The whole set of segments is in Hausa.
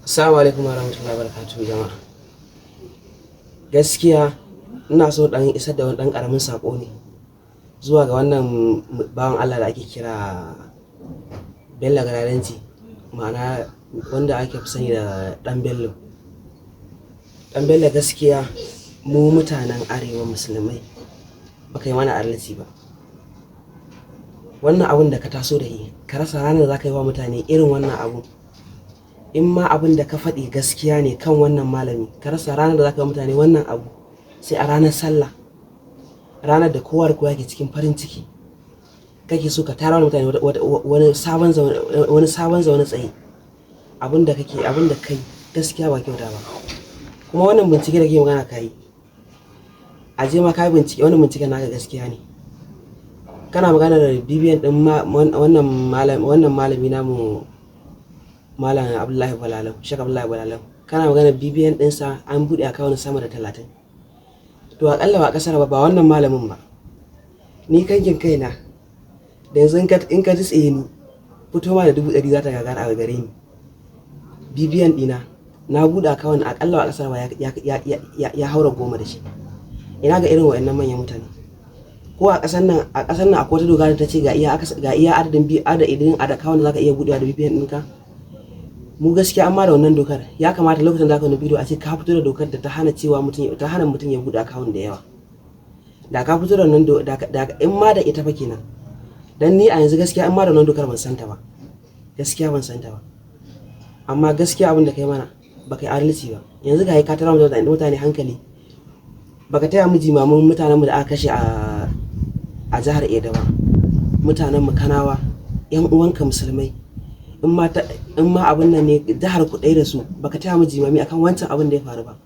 Assalamu alaikum warahmatullahi wabarakatuh jama'a. Gaskiya ina so dan isar da wani dan karamin sako ne zuwa ga wannan bawan Allah da ake kira Bello Galadanci, ma'ana wanda ake fi sani da Dan Bello. Dan Bello, gaskiya mu mutanen arewa musulmai baka yi mana adalci ba. Wannan abun da ka taso da shi, ka rasa ranar da za ka yi wa mutane irin wannan abu. In ma abin da ka faɗi gaskiya ne kan wannan malami, ka rasa ranar da za ka yi mutane wannan abu sai a ranar sallah, ranar da kowa da kowa ke cikin farin ciki, kake so ka tara mutane wani sabon zaune tsaye. Abin da kai gaskiya ba kyauta ba. Kuma wannan bincike da ke magana ka yi, a je ma ka bincike, wannan binciken naka gaskiya ne. Kana magana da bibiyan din wannan malami namu, Malam Abdullahi Balalau, Sheikh Abdullahi Balalau. Kana magana bibiyan ɗinsa an buɗe akawun sama da 30. To aƙalla ba ƙasar ba wannan malamin ba. Ni kankin kaina da yanzu in ka tsaye ni fito ma da 100 za ta gagara a gare ni. Bibiyan ɗina na buɗe akawun aƙalla ba ƙasar ba ya haura 10 da shi. Ina ga irin wa'annan manyan mutane. Ko a ƙasar nan akwai wata doka da ta ce ga iya adadin akawun da za ka iya buɗewa da bibiyan ɗinka. Mu gaskiya amma da wannan dokar ya kamata lokacin da ka wani bidiyo a ce ka fito da dokar da ta hana mutum ya bude akawun da yawa. Da ka fito da wannan in ma da ita fa kenan. Dan ni a yanzu gaskiya in ma da wannan dokar ban santa ba. Gaskiya ban santa ba. Amma gaskiya abin da kai mana baka yi adalci ba. Yanzu ga ka tara mutane hankali. Baka taya mu jimamin mutanen mu da aka kashe a jihar Edo ba. Mutanen mu Kanawa, yan uwanka musulmai. In ma abin nan ne jihar ku ɗaya da su, baka taya mu jimami akan wancan abin da ya faru ba.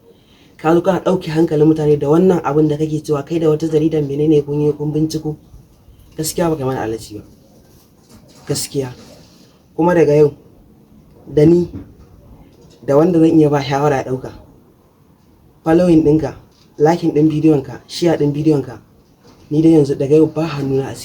Ka zo kana ɗauke hankalin mutane da wannan abin da kake cewa kai da wata jaridan menene kun binciko. Gaskiya baka mana adalci ba. Gaskiya. Kuma daga yau da ni da wanda zan iya ba shawara ya ɗauka, following ɗinka, liking ɗin bidiyon ka, share ɗin bidiyon ka, ni da yanzu daga yau ba hannuna a